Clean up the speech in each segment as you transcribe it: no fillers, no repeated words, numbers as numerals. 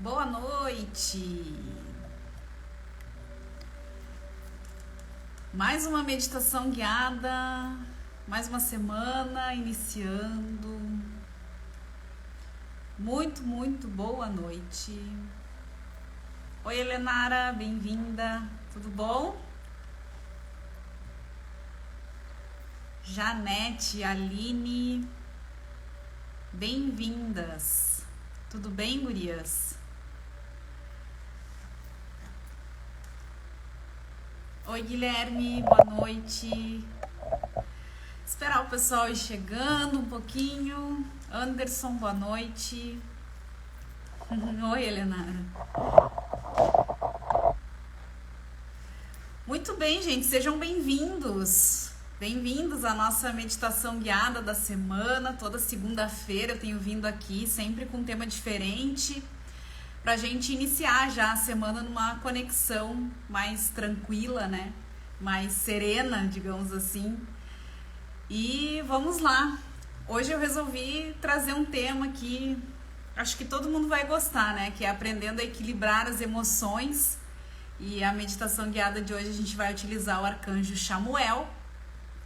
Boa noite. Mais uma meditação guiada, mais uma semana iniciando. Muito boa noite. Oi, Helenara, bem-vinda. Tudo bom? Janete, Aline, bem-vindas. Tudo bem, gurias? Oi, Guilherme, boa noite. Esperar o pessoal ir chegando um pouquinho. Anderson, boa noite. Oi, Helenara. Muito bem, gente, sejam bem-vindos. Bem-vindos à nossa meditação guiada da semana. Toda segunda-feira eu tenho vindo aqui, sempre com um tema diferente, pra gente iniciar já a semana numa conexão mais tranquila, né? Mais serena, digamos assim. E vamos lá. Hoje eu resolvi trazer um tema que acho que todo mundo vai gostar, né? Que é aprendendo a equilibrar as emoções. E a meditação guiada de hoje a gente vai utilizar o arcanjo Chamuel,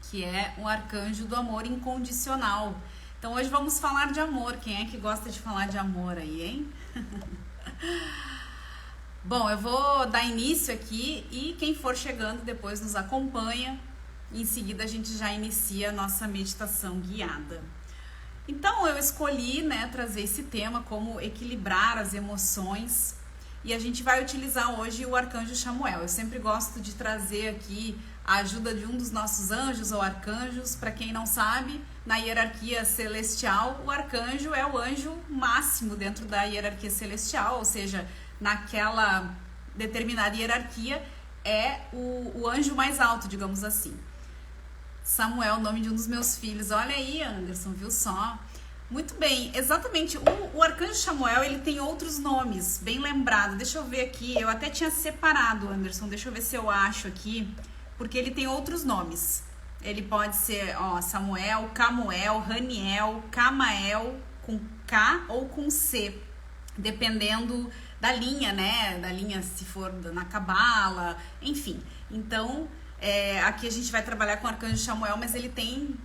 que é um arcanjo do amor incondicional. Então hoje vamos falar de amor. Quem é que gosta de falar de amor aí, hein? Bom, eu vou dar início aqui e quem for chegando depois nos acompanha. Em seguida a gente já inicia a nossa meditação guiada. Então eu escolhi, né, trazer esse tema como equilibrar as emoções e a gente vai utilizar hoje o arcanjo Chamuel. Eu sempre gosto de trazer aqui a ajuda de um dos nossos anjos ou arcanjos. Para quem não sabe, na hierarquia celestial, o arcanjo é o anjo máximo dentro da hierarquia celestial, ou seja, naquela determinada hierarquia é o anjo mais alto, digamos assim. Samuel, o nome de um dos meus filhos. Olha aí, Anderson, viu só? Muito bem, exatamente. O arcanjo Chamuel, ele tem outros nomes, bem lembrado. Deixa eu ver aqui, eu até tinha separado, Anderson, deixa eu ver se eu acho aqui, porque ele tem outros nomes. Ele pode ser, ó, Samuel, Camuel, Raniel, Camael, com K ou com C, dependendo da linha, né? Da linha, se for na cabala, enfim. Então, aqui a gente vai trabalhar com o arcanjo Chamuel, mas ele tem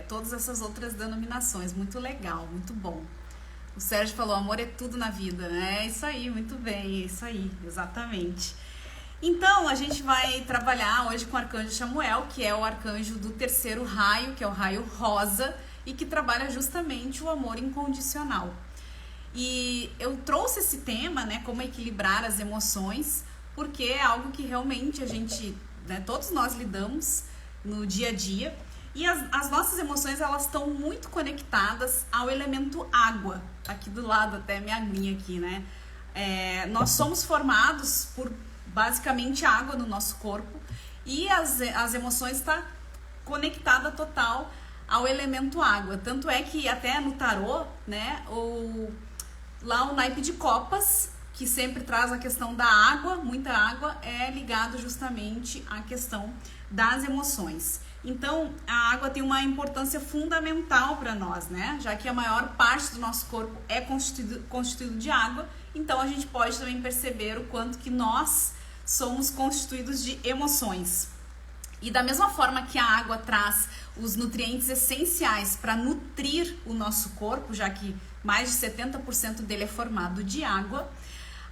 todas essas outras denominações. Muito legal, muito bom. O Sérgio falou, amor é tudo na vida, né? É isso aí, muito bem, é isso aí, exatamente. Então, a gente vai trabalhar hoje com o arcanjo Chamuel, que é o arcanjo do terceiro raio, que é o raio rosa, e que trabalha justamente o amor incondicional. E eu trouxe esse tema, né, como equilibrar as emoções, porque é algo que realmente a gente, né, todos nós lidamos no dia a dia. E as nossas emoções, elas estão muito conectadas ao elemento água. Aqui do lado, até minha aguinha aqui, né? Nós somos formados por basicamente água no nosso corpo e as emoções estão conectadas total ao elemento água. Tanto é que até no tarô, né, lá o naipe de copas, que sempre traz a questão da água, muita água, é ligado justamente à questão das emoções. Então, a água tem uma importância fundamental para nós, né? Já que a maior parte do nosso corpo é constituído de água, então a gente pode também perceber o quanto que nós somos constituídos de emoções. E da mesma forma que a água traz os nutrientes essenciais para nutrir o nosso corpo, já que mais de 70% dele é formado de água,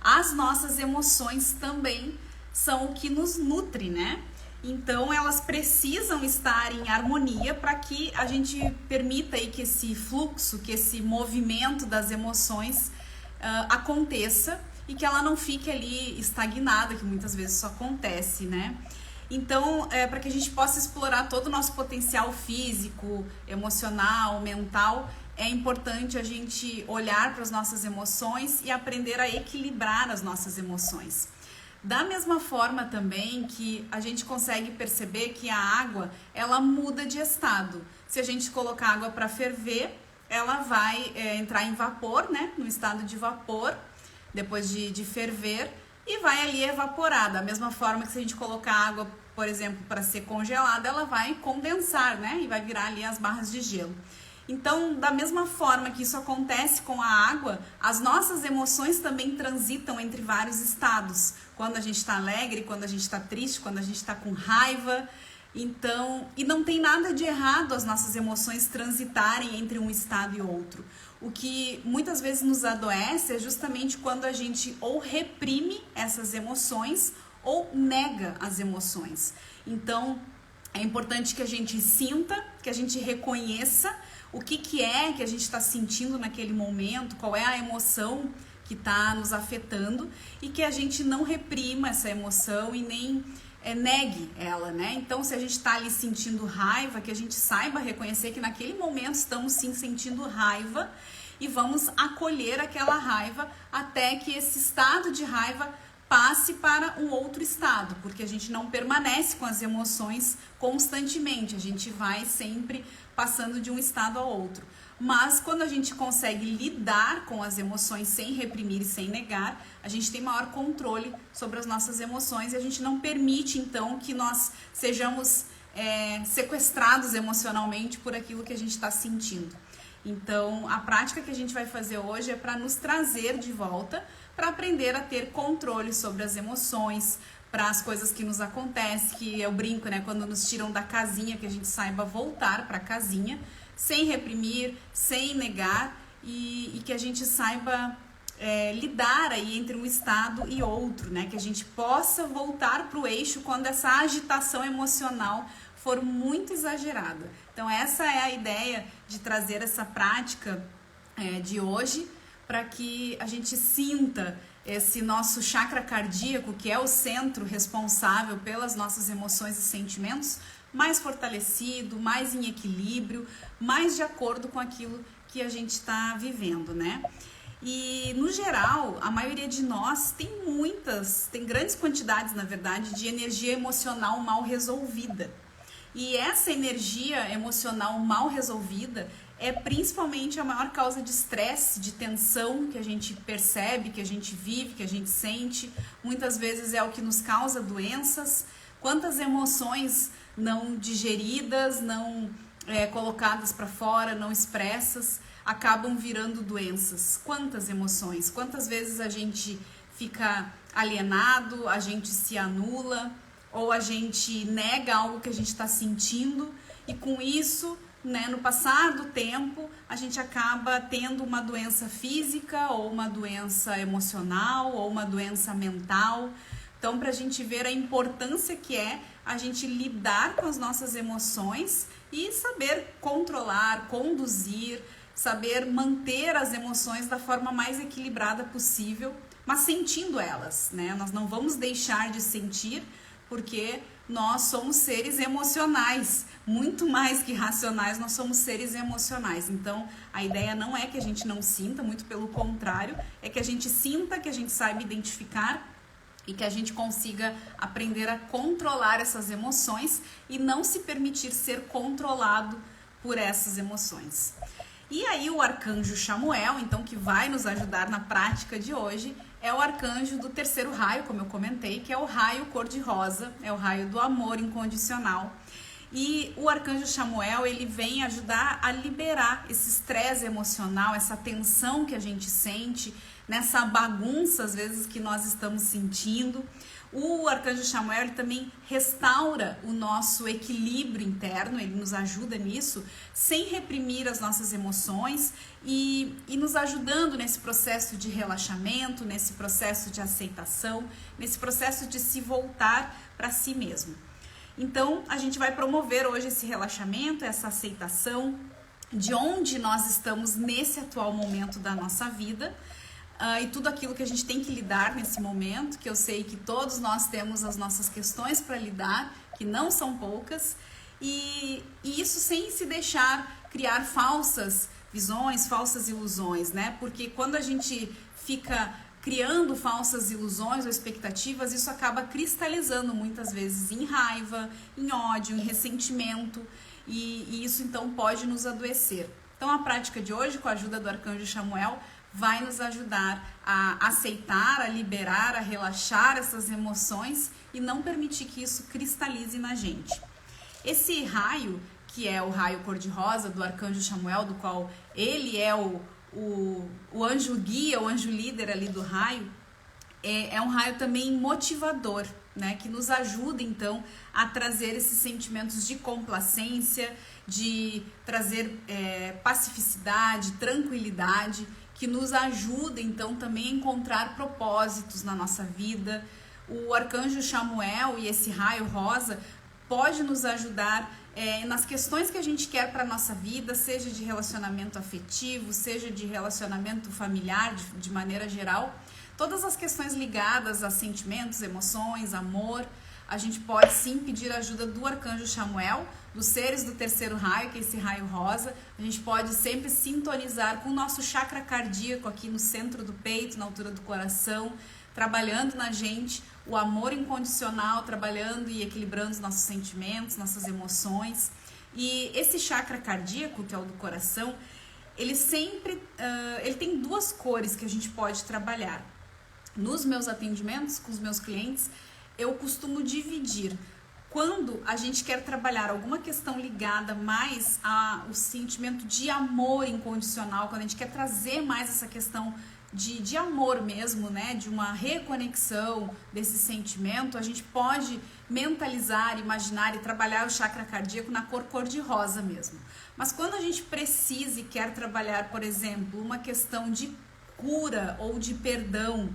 as nossas emoções também são o que nos nutre, né? Então elas precisam estar em harmonia para que a gente permita aí que esse fluxo, que esse movimento das emoções aconteça e que ela não fique ali estagnada, que muitas vezes isso acontece, né? Então, para que a gente possa explorar todo o nosso potencial físico, emocional, mental, é importante a gente olhar para as nossas emoções e aprender a equilibrar as nossas emoções. Da mesma forma também que a gente consegue perceber que a água, ela muda de estado. Se a gente colocar água para ferver, ela vai entrar em vapor, né? No estado de vapor, depois de ferver, e vai ali evaporar. Da mesma forma que se a gente colocar água, por exemplo, para ser congelada, ela vai condensar, né? E vai virar ali as barras de gelo. Então, da mesma forma que isso acontece com a água, as nossas emoções também transitam entre vários estados. Quando a gente está alegre, quando a gente está triste, quando a gente está com raiva. Então, e não tem nada de errado as nossas emoções transitarem entre um estado e outro. O que muitas vezes nos adoece é justamente quando a gente ou reprime essas emoções ou nega as emoções. Então, é importante que a gente sinta, que a gente reconheça o que é que a gente está sentindo naquele momento, qual é a emoção que está nos afetando e que a gente não reprima essa emoção e nem negue ela, né? Então, se a gente está ali sentindo raiva, que a gente saiba reconhecer que naquele momento estamos sim sentindo raiva e vamos acolher aquela raiva até que esse estado de raiva passe para um outro estado, porque a gente não permanece com as emoções constantemente, a gente vai sempre passando de um estado ao outro. Mas quando a gente consegue lidar com as emoções sem reprimir e sem negar, a gente tem maior controle sobre as nossas emoções e a gente não permite então que nós sejamos sequestrados emocionalmente por aquilo que a gente está sentindo. Então, a prática que a gente vai fazer hoje é para nos trazer de volta, para aprender a ter controle sobre as emoções, para as coisas que nos acontecem, que eu brinco, né? Quando nos tiram da casinha, que a gente saiba voltar para a casinha, sem reprimir, sem negar e que a gente saiba lidar aí entre um estado e outro, né? Que a gente possa voltar para o eixo quando essa agitação emocional for muito exagerada. Então essa é a ideia de trazer essa prática de hoje, para que a gente sinta esse nosso chakra cardíaco, que é o centro responsável pelas nossas emoções e sentimentos, mais fortalecido, mais em equilíbrio, mais de acordo com aquilo que a gente está vivendo, né? E, no geral, a maioria de nós tem grandes quantidades, na verdade, de energia emocional mal resolvida. E essa energia emocional mal resolvida é principalmente a maior causa de estresse, de tensão que a gente percebe, que a gente vive, que a gente sente. Muitas vezes é o que nos causa doenças. Quantas emoções não digeridas, não colocadas para fora, não expressas, acabam virando doenças. Quantas emoções, quantas vezes a gente fica alienado, a gente se anula, ou a gente nega algo que a gente está sentindo, e com isso, né, no passar do tempo, a gente acaba tendo uma doença física, ou uma doença emocional, ou uma doença mental. Então, para a gente ver a importância que é a gente lidar com as nossas emoções e saber controlar, conduzir, saber manter as emoções da forma mais equilibrada possível, mas sentindo elas, né? Nós não vamos deixar de sentir, porque nós somos seres emocionais, muito mais que racionais, nós somos seres emocionais. Então, a ideia não é que a gente não sinta, muito pelo contrário, é que a gente sinta, que a gente saiba identificar e que a gente consiga aprender a controlar essas emoções e não se permitir ser controlado por essas emoções. E aí o arcanjo Chamuel, então, que vai nos ajudar na prática de hoje, é o arcanjo do terceiro raio, como eu comentei, que é o raio cor-de-rosa, é o raio do amor incondicional. E o arcanjo Chamuel, ele vem ajudar a liberar esse estresse emocional, essa tensão que a gente sente, nessa bagunça, às vezes, que nós estamos sentindo. O arcanjo Chamuel, ele também restaura o nosso equilíbrio interno, ele nos ajuda nisso, sem reprimir as nossas emoções e nos ajudando nesse processo de relaxamento, nesse processo de aceitação, nesse processo de se voltar para si mesmo. Então, a gente vai promover hoje esse relaxamento, essa aceitação de onde nós estamos nesse atual momento da nossa vida, e tudo aquilo que a gente tem que lidar nesse momento, que eu sei que todos nós temos as nossas questões para lidar, que não são poucas, e isso sem se deixar criar falsas visões, falsas ilusões, né? Porque quando a gente fica criando falsas ilusões ou expectativas, isso acaba cristalizando muitas vezes em raiva, em ódio, em ressentimento, e isso então pode nos adoecer. Então a prática de hoje, com a ajuda do arcanjo Chamuel, vai nos ajudar a aceitar, a liberar, a relaxar essas emoções e não permitir que isso cristalize na gente. Esse raio, que é o raio cor-de-rosa do Arcanjo Chamuel, do qual ele é o anjo guia, o anjo líder ali do raio. É um raio também motivador, né? Que nos ajuda, então, a trazer esses sentimentos de complacência, de trazer pacificidade, tranquilidade, que nos ajuda, então, também a encontrar propósitos na nossa vida. O Arcanjo Chamuel e esse raio rosa pode nos ajudar nas questões que a gente quer para a nossa vida, seja de relacionamento afetivo, seja de relacionamento familiar, de maneira geral. Todas as questões ligadas a sentimentos, emoções, amor, a gente pode sim pedir a ajuda do Arcanjo Chamuel, dos seres do terceiro raio, que é esse raio rosa. A gente pode sempre sintonizar com o nosso chakra cardíaco aqui no centro do peito, na altura do coração, trabalhando na gente o amor incondicional, trabalhando e equilibrando os nossos sentimentos, nossas emoções. E esse chakra cardíaco, que é o do coração, ele sempre ele tem duas cores que a gente pode trabalhar. Nos meus atendimentos com os meus clientes, eu costumo dividir. Quando a gente quer trabalhar alguma questão ligada mais ao sentimento de amor incondicional, quando a gente quer trazer mais essa questão de amor mesmo, né? De uma reconexão desse sentimento, a gente pode mentalizar, imaginar e trabalhar o chakra cardíaco na cor de rosa mesmo. Mas quando a gente precisa e quer trabalhar, por exemplo, uma questão de cura ou de perdão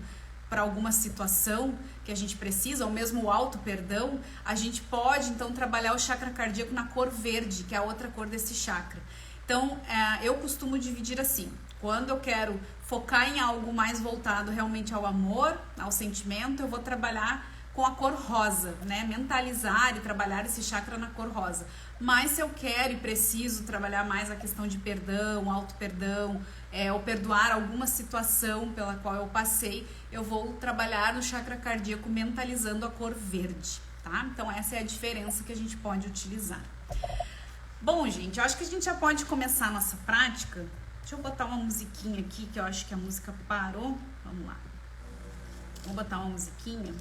para alguma situação que a gente precisa, ou mesmo o auto-perdão, a gente pode então trabalhar o chakra cardíaco na cor verde, que é a outra cor desse chakra. Então, eu costumo dividir assim: quando eu quero focar em algo mais voltado realmente ao amor, ao sentimento, eu vou trabalhar com a cor rosa, né? Mentalizar e trabalhar esse chakra na cor rosa. Mas se eu quero e preciso trabalhar mais a questão de perdão, auto-perdão, ou perdoar alguma situação pela qual eu passei, eu vou trabalhar no chakra cardíaco mentalizando a cor verde, tá? Então essa é a diferença que a gente pode utilizar. Bom, gente, eu acho que a gente já pode começar a nossa prática. Deixa eu botar uma musiquinha aqui, que eu acho que a música parou. Vamos lá. Vou botar uma musiquinha.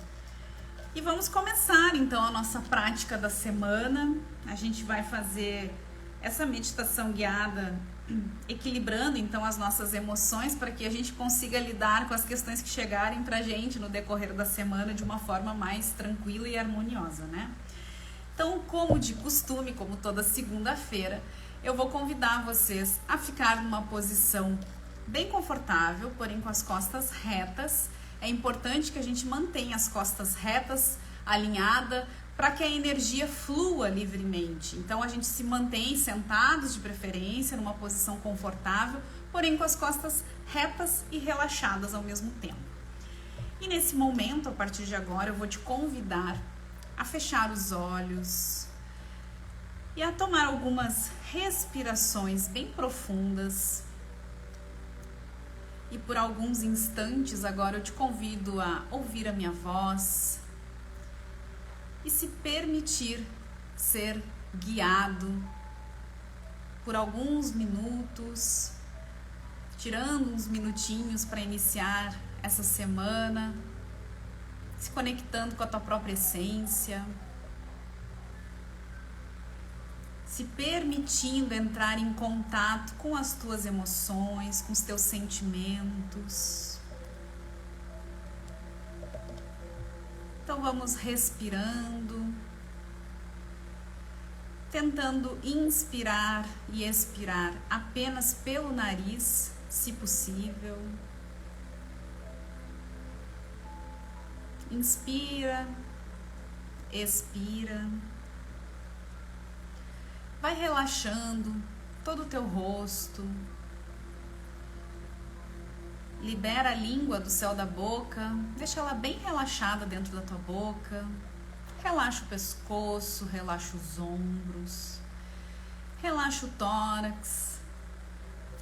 E vamos começar, então, a nossa prática da semana. A gente vai fazer essa meditação guiada, equilibrando, então, as nossas emoções para que a gente consiga lidar com as questões que chegarem pra gente no decorrer da semana de uma forma mais tranquila e harmoniosa, né? Então, como de costume, como toda segunda-feira, eu vou convidar vocês a ficar numa posição bem confortável, porém com as costas retas. É importante que a gente mantenha as costas retas, alinhada, para que a energia flua livremente. Então, a gente se mantém sentados, de preferência, numa posição confortável, porém com as costas retas e relaxadas ao mesmo tempo. E nesse momento, a partir de agora, eu vou te convidar a fechar os olhos e a tomar algumas respirações bem profundas. E por alguns instantes agora eu te convido a ouvir a minha voz e se permitir ser guiado por alguns minutos, tirando uns minutinhos para iniciar essa semana, se conectando com a tua própria essência, se permitindo entrar em contato com as tuas emoções, com os teus sentimentos. Então vamos respirando, tentando inspirar e expirar apenas pelo nariz, se possível. Inspira, expira. Vai relaxando todo o teu rosto. Libera a língua do céu da boca. Deixa ela bem relaxada dentro da tua boca. Relaxa o pescoço, relaxa os ombros. Relaxa o tórax.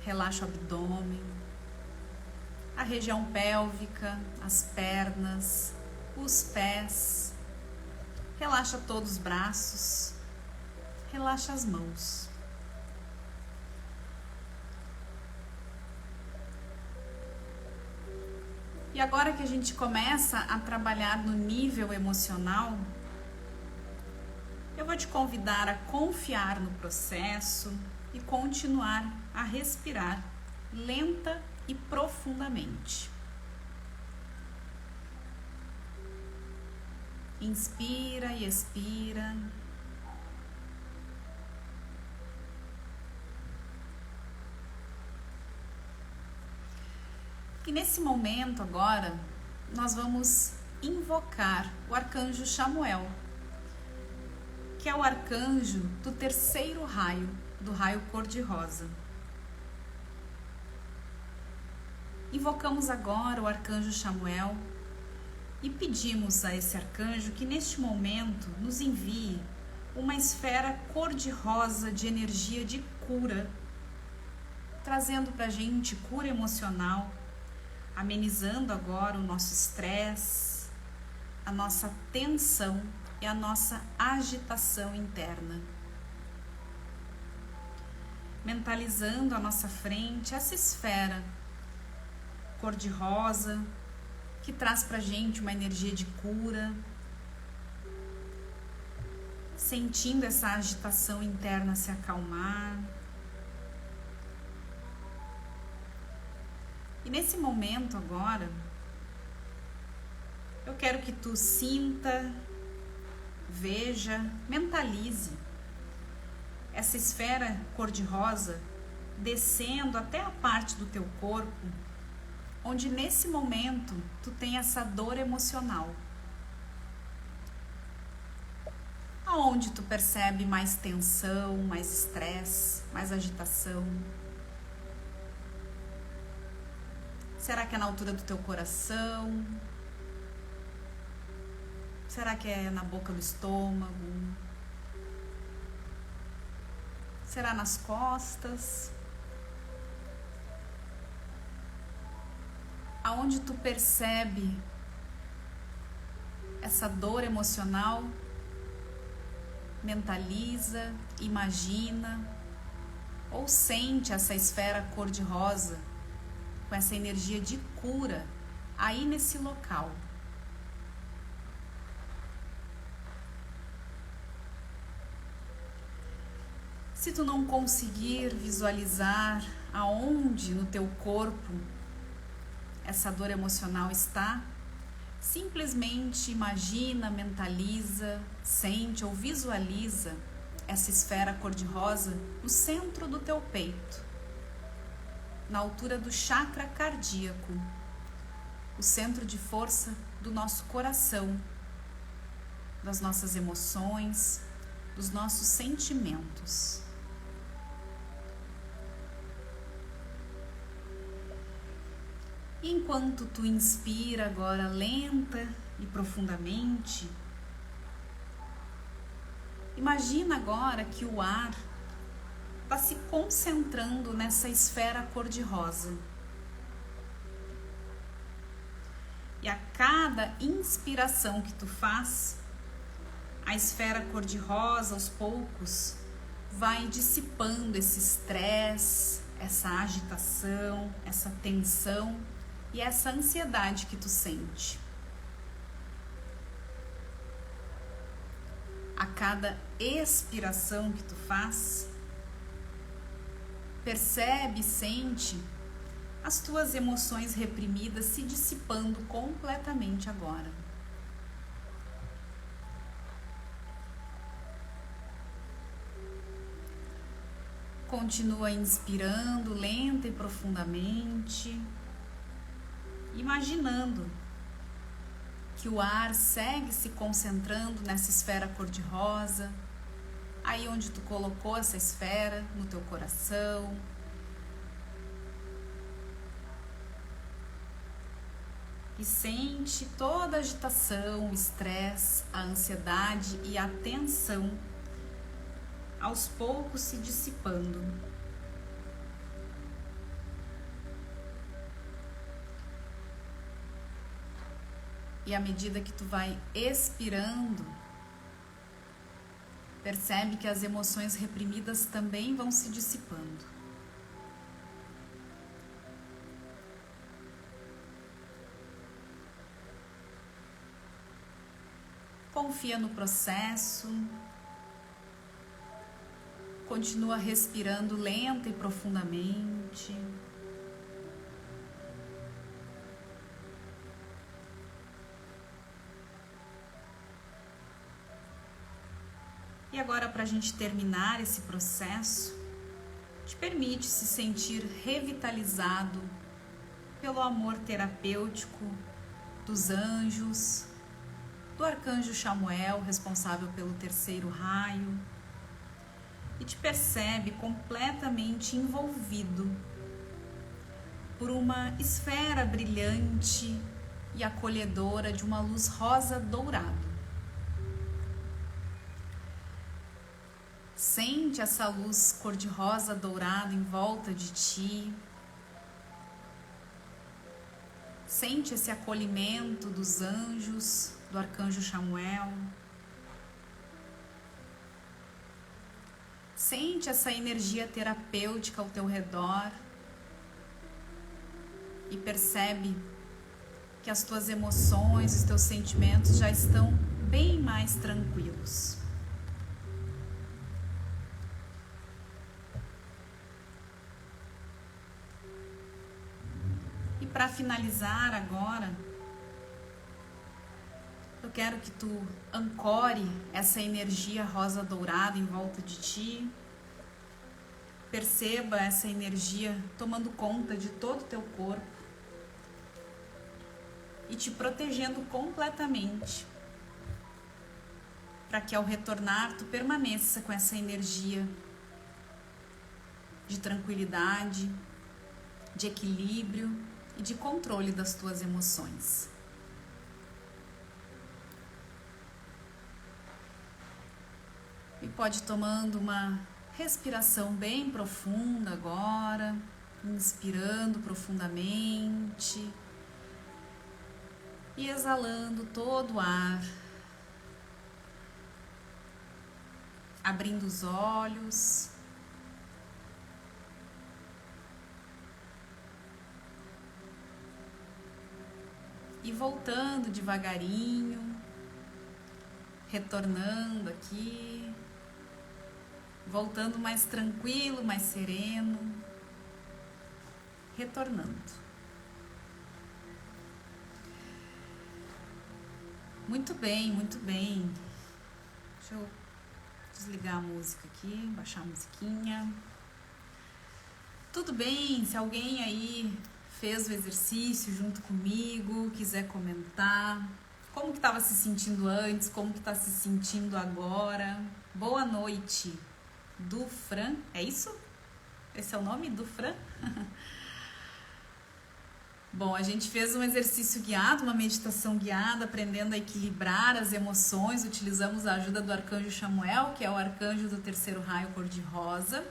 Relaxa o abdômen. A região pélvica, as pernas, os pés. Relaxa todos os braços. Relaxa as mãos. E agora que a gente começa a trabalhar no nível emocional, eu Eu vou te convidar a confiar no processo e continuar a respirar lenta e profundamente. Inspira e expira. E nesse momento agora, nós vamos invocar o arcanjo Chamuel, que é o arcanjo do terceiro raio, do raio cor-de-rosa. Invocamos agora o arcanjo Chamuel e pedimos a esse arcanjo que neste momento nos envie uma esfera cor-de-rosa de energia de cura, trazendo pra gente cura emocional, amenizando agora o nosso estresse, a nossa tensão e a nossa agitação interna. Mentalizando à nossa frente essa esfera cor-de-rosa que traz pra gente uma energia de cura, sentindo essa agitação interna se acalmar. E nesse momento agora, eu quero que tu sinta, veja, mentalize essa esfera cor-de-rosa descendo até a parte do teu corpo, onde nesse momento tu tem essa dor emocional. Aonde tu percebe mais tensão, mais estresse, mais agitação? Será que é na altura do teu coração? Será que é na boca do estômago? Será nas costas? Aonde tu percebe essa dor emocional? Mentaliza, imagina ou sente essa esfera cor-de-rosa com essa energia de cura aí nesse local. Se tu não conseguir visualizar aonde no teu corpo essa dor emocional está, simplesmente imagina, mentaliza, sente ou visualiza essa esfera cor-de-rosa no centro do teu peito, na altura do chakra cardíaco, o centro de força do nosso coração, das nossas emoções, dos nossos sentimentos. E enquanto tu inspira agora lenta e profundamente, imagina agora que o ar está se concentrando nessa esfera cor-de-rosa. E a cada inspiração que tu faz, a esfera cor-de-rosa, aos poucos, vai dissipando esse estresse, essa agitação, essa tensão e essa ansiedade que tu sente. A cada expiração que tu faz, percebe e sente as tuas emoções reprimidas se dissipando completamente agora. Continua inspirando lenta e profundamente, imaginando que o ar segue se concentrando nessa esfera cor-de-rosa, aí onde tu colocou essa esfera, no teu coração. E sente toda a agitação, o estresse, a ansiedade e a tensão aos poucos se dissipando. E à medida que tu vai expirando, percebe que as emoções reprimidas também vão se dissipando. Confia no processo, Continua respirando lenta e profundamente. E agora, para a gente terminar esse processo, te permite se sentir revitalizado pelo amor terapêutico dos anjos, do arcanjo Chamuel, responsável pelo terceiro raio, e te percebe completamente envolvido por uma esfera brilhante e acolhedora de uma luz rosa dourada. Sente essa luz cor-de-rosa dourada em volta de ti. Sente esse acolhimento dos anjos, do arcanjo Chamuel. Sente essa energia terapêutica ao teu redor e percebe que as tuas emoções, os teus sentimentos já estão bem mais tranquilos. E para finalizar agora, eu quero que tu ancore essa energia rosa dourada em volta de ti. Perceba essa energia tomando conta de todo o teu corpo e te protegendo completamente, para que ao retornar tu permaneça com essa energia de tranquilidade, de equilíbrio e de controle das tuas emoções. E pode ir tomando uma respiração bem profunda agora, inspirando profundamente e exalando todo o ar, abrindo os olhos. E voltando devagarinho, retornando aqui, voltando mais tranquilo, mais sereno, retornando. Muito bem, muito bem. Deixa eu desligar a música aqui, baixar a musiquinha. Tudo bem, se alguém aí fez o exercício junto comigo, quiser comentar como que estava se sentindo antes, como que está se sentindo agora. Boa noite, Dufran, é isso? Esse é o nome, Dufran? Bom, a gente fez um exercício guiado, uma meditação guiada, aprendendo a equilibrar as emoções. Utilizamos a ajuda do arcanjo Chamuel, que é o arcanjo do terceiro raio cor-de-rosa.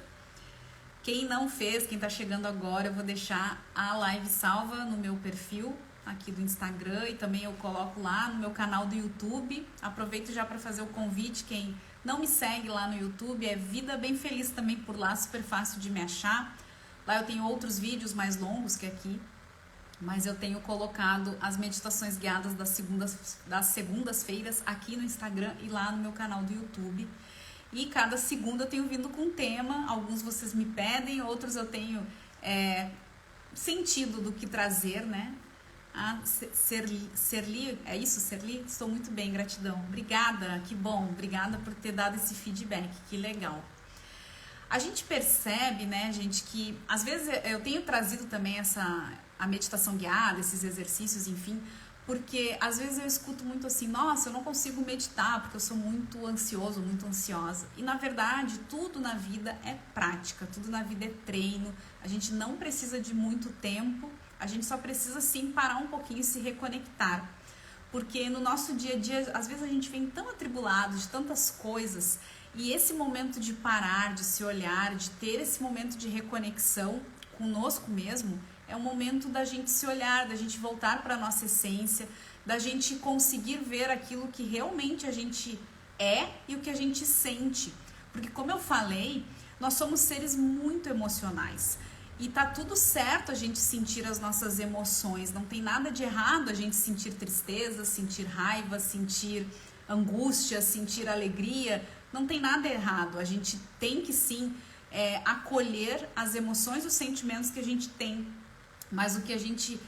Quem não fez, quem tá chegando agora, eu vou deixar a live salva no meu perfil aqui do Instagram e também eu coloco lá no meu canal do YouTube. Aproveito já para fazer o convite, quem não me segue lá no YouTube, é Vida Bem Feliz também por lá, super fácil de me achar. Lá eu tenho outros vídeos mais longos que aqui, mas eu tenho colocado as meditações guiadas das segundas-feiras aqui no Instagram e lá no meu canal do YouTube. E cada segunda eu tenho vindo com um tema, alguns vocês me pedem, outros eu tenho sentido do que trazer, né? Serli, é isso, Serli? Estou muito bem, gratidão. Obrigada, que bom, obrigada por ter dado esse feedback, que legal. A gente percebe, né, gente, que às vezes eu tenho trazido também a meditação guiada, esses exercícios, enfim, porque às vezes eu escuto muito assim, nossa, eu não consigo meditar porque eu sou muito ansioso, muito ansiosa. E na verdade, tudo na vida é prática, tudo na vida é treino. A gente não precisa de muito tempo, a gente só precisa sim parar um pouquinho e se reconectar. Porque no nosso dia a dia, às vezes a gente vem tão atribulado de tantas coisas, e esse momento de parar, de se olhar, de ter esse momento de reconexão conosco mesmo, é um momento da gente se olhar, da gente voltar para a nossa essência, da gente conseguir ver aquilo que realmente a gente é e o que a gente sente. Porque como eu falei, nós somos seres muito emocionais. E tá tudo certo a gente sentir as nossas emoções. Não tem nada de errado a gente sentir tristeza, sentir raiva, sentir angústia, sentir alegria. não tem nada errado. A gente tem que sim acolher as emoções e os sentimentos que a gente tem. Mas o que a gente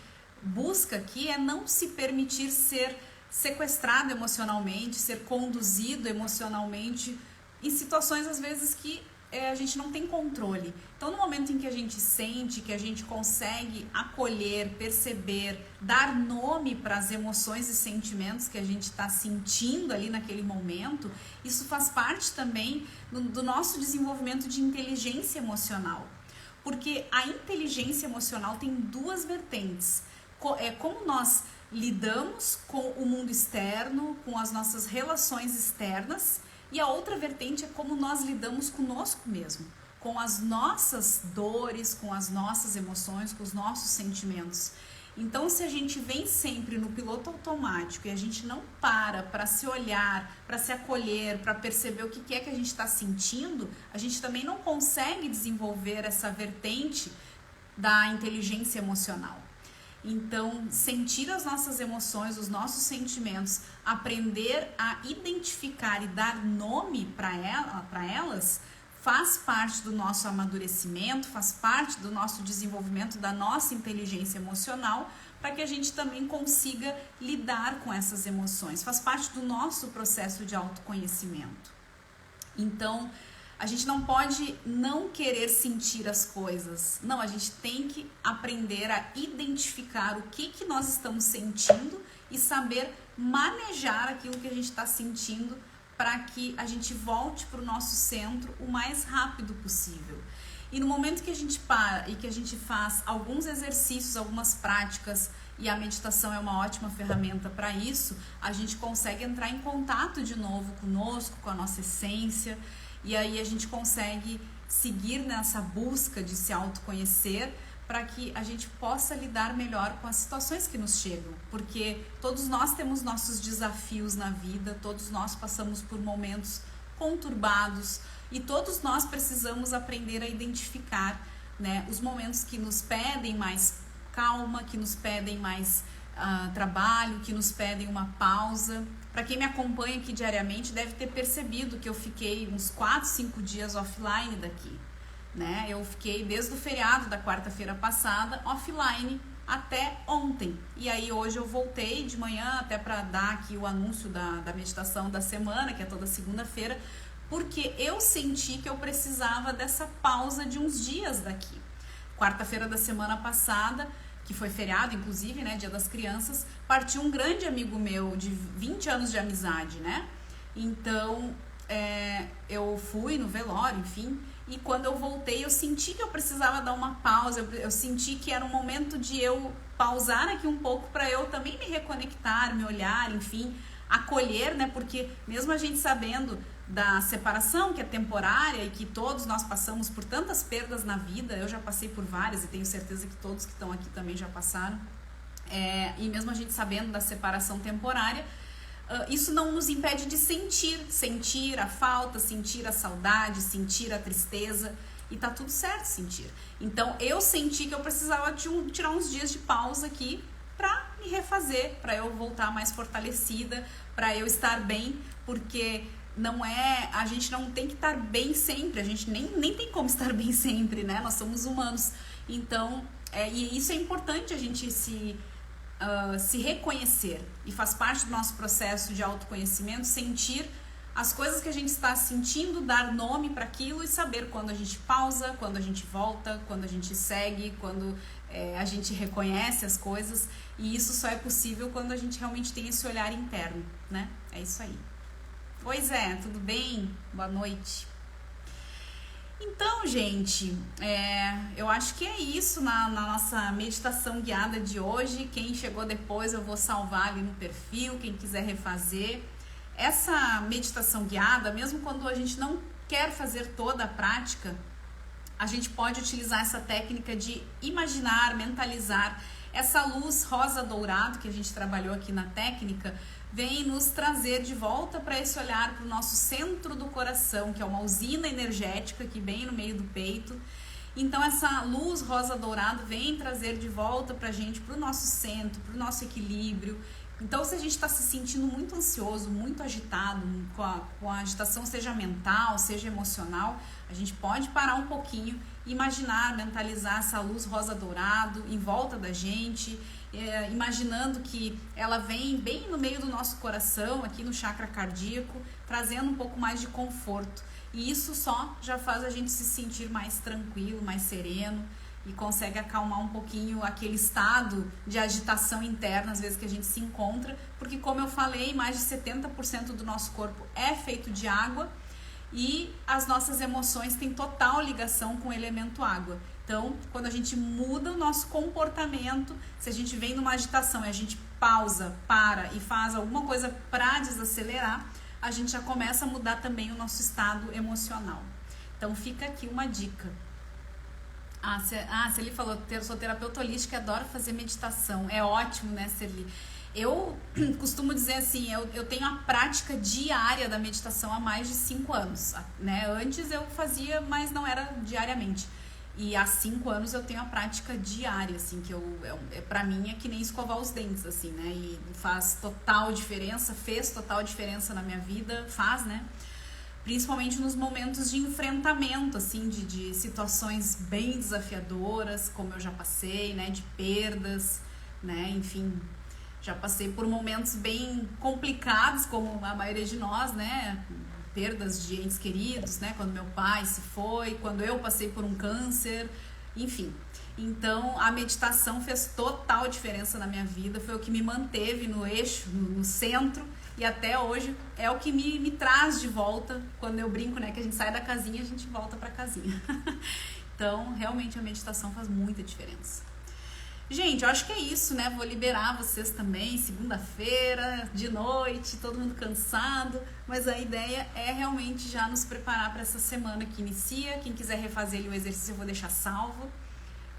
busca aqui é não se permitir ser sequestrado emocionalmente, ser conduzido emocionalmente em situações às vezes que a gente não tem controle. Então, no momento em que a gente sente, que a gente consegue acolher, perceber, dar nome para as emoções e sentimentos que a gente está sentindo ali naquele momento, isso faz parte também do nosso desenvolvimento de inteligência emocional. Porque a inteligência emocional tem duas vertentes. É como nós lidamos com o mundo externo, com as nossas relações externas, e a outra vertente é como nós lidamos conosco mesmo, com as nossas dores, com as nossas emoções, com os nossos sentimentos. Então, se a gente vem sempre no piloto automático e a gente não para se olhar, para se acolher, para perceber o que é que a gente está sentindo, a gente também não consegue desenvolver essa vertente da inteligência emocional. Então, sentir as nossas emoções, os nossos sentimentos, aprender a identificar e dar nome para elas, faz parte do nosso amadurecimento, faz parte do nosso desenvolvimento da nossa inteligência emocional, para que a gente também consiga lidar com essas emoções. Faz parte do nosso processo de autoconhecimento. Então, a gente não pode não querer sentir as coisas. Não, a gente tem que aprender a identificar o que nós estamos sentindo e saber manejar aquilo que a gente está sentindo para que a gente volte para o nosso centro o mais rápido possível. E no momento que a gente para e que a gente faz alguns exercícios, algumas práticas, e a meditação é uma ótima ferramenta para isso, a gente consegue entrar em contato de novo conosco, com a nossa essência. E aí a gente consegue seguir nessa busca de se autoconhecer para que a gente possa lidar melhor com as situações que nos chegam. Porque todos nós temos nossos desafios na vida, todos nós passamos por momentos conturbados e todos nós precisamos aprender a identificar, né, os momentos que nos pedem mais calma, que nos pedem mais trabalho, que nos pedem uma pausa. Para quem me acompanha aqui diariamente deve ter percebido que eu fiquei uns 4, 5 dias offline daqui, né? Eu fiquei desde o feriado da quarta-feira passada offline até ontem. E aí hoje eu voltei de manhã até para dar aqui o anúncio da meditação da semana, que é toda segunda-feira, porque eu senti que eu precisava dessa pausa de uns dias daqui. Quarta-feira da semana passada, que foi feriado, inclusive, né, Dia das Crianças, partiu um grande amigo meu de 20 anos de amizade, né? Então, eu fui no velório, enfim, e quando eu voltei, eu senti que eu precisava dar uma pausa, eu senti que era um momento de eu pausar aqui um pouco para eu também me reconectar, me olhar, enfim, acolher, né? Porque mesmo a gente sabendo da separação, que é temporária e que todos nós passamos por tantas perdas na vida, eu já passei por várias e tenho certeza que todos que estão aqui também já passaram, e mesmo a gente sabendo da separação temporária, isso não nos impede de sentir a falta, sentir a saudade, sentir a tristeza, e tá tudo certo sentir. Então eu senti que eu precisava tirar uns dias de pausa aqui para me refazer, para eu voltar mais fortalecida, para eu estar bem, porque a gente não tem que estar bem sempre, a gente nem tem como estar bem sempre, né? Nós somos humanos. Então, e isso é importante a gente se reconhecer, e faz parte do nosso processo de autoconhecimento, sentir as coisas que a gente está sentindo, dar nome para aquilo e saber quando a gente pausa, quando a gente volta, quando a gente segue, quando a gente reconhece as coisas, e isso só é possível quando a gente realmente tem esse olhar interno, né? É isso aí. Oi Zé, tudo bem? Boa noite. Então, gente, eu acho que é isso na nossa meditação guiada de hoje. Quem chegou depois eu vou salvar ali no perfil, quem quiser refazer. Essa meditação guiada, mesmo quando a gente não quer fazer toda a prática, a gente pode utilizar essa técnica de imaginar, mentalizar. Essa luz rosa dourado que a gente trabalhou aqui na técnica vem nos trazer de volta para esse olhar para o nosso centro do coração, que é uma usina energética aqui bem no meio do peito. Então essa luz rosa dourado vem trazer de volta para a gente, para o nosso centro, para o nosso equilíbrio, Então, se a gente está se sentindo muito ansioso, muito agitado, com a agitação seja mental, seja emocional, a gente pode parar um pouquinho, imaginar, mentalizar essa luz rosa dourado em volta da gente, imaginando que ela vem bem no meio do nosso coração, aqui no chakra cardíaco, trazendo um pouco mais de conforto. E isso só já faz a gente se sentir mais tranquilo, mais sereno, e consegue acalmar um pouquinho aquele estado de agitação interna, às vezes, que a gente se encontra, porque, como eu falei, mais de 70% do nosso corpo é feito de água e as nossas emoções têm total ligação com o elemento água. Então, quando a gente muda o nosso comportamento, se a gente vem numa agitação e a gente pausa, para e faz alguma coisa para desacelerar, a gente já começa a mudar também o nosso estado emocional. Então, fica aqui uma dica. Celi falou, sou terapeuta holística e adoro fazer meditação. É ótimo, né, Celi? Eu costumo dizer assim, eu tenho a prática diária da meditação há mais de 5 anos, né? Antes eu fazia, mas não era diariamente. E há 5 anos eu tenho a prática diária, assim, que pra mim é que nem escovar os dentes, assim, né? E faz total diferença, fez total diferença na minha vida, faz, né? Principalmente nos momentos de enfrentamento, assim, de situações bem desafiadoras, como eu já passei, né, de perdas, né, enfim, já passei por momentos bem complicados, como a maioria de nós, né, perdas de entes queridos, né, quando meu pai se foi, quando eu passei por um câncer, enfim. Então, a meditação fez total diferença na minha vida, foi o que me manteve no eixo, no centro, e até hoje é o que me traz de volta, quando eu brinco, né, que a gente sai da casinha, a gente volta pra casinha. Então, realmente a meditação faz muita diferença. Gente, eu acho que é isso, né, vou liberar vocês também, segunda-feira, de noite, todo mundo cansado, mas a ideia é realmente já nos preparar para essa semana que inicia. Quem quiser refazer o exercício eu vou deixar salvo,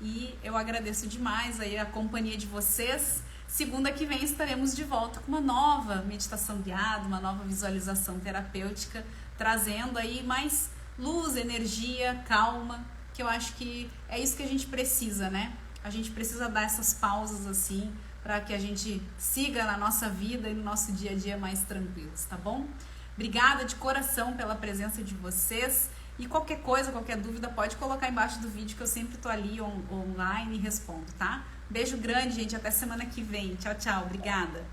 e eu agradeço demais aí a companhia de vocês. Segunda que vem estaremos de volta com uma nova meditação guiada, uma nova visualização terapêutica, trazendo aí mais luz, energia, calma, que eu acho que é isso que a gente precisa, né? A gente precisa dar essas pausas assim, para que a gente siga na nossa vida e no nosso dia a dia mais tranquilos, tá bom? Obrigada de coração pela presença de vocês. E qualquer coisa, qualquer dúvida, pode colocar embaixo do vídeo que eu sempre tô ali online e respondo, tá? Beijo grande, gente. Até semana que vem. Tchau, tchau. Obrigada.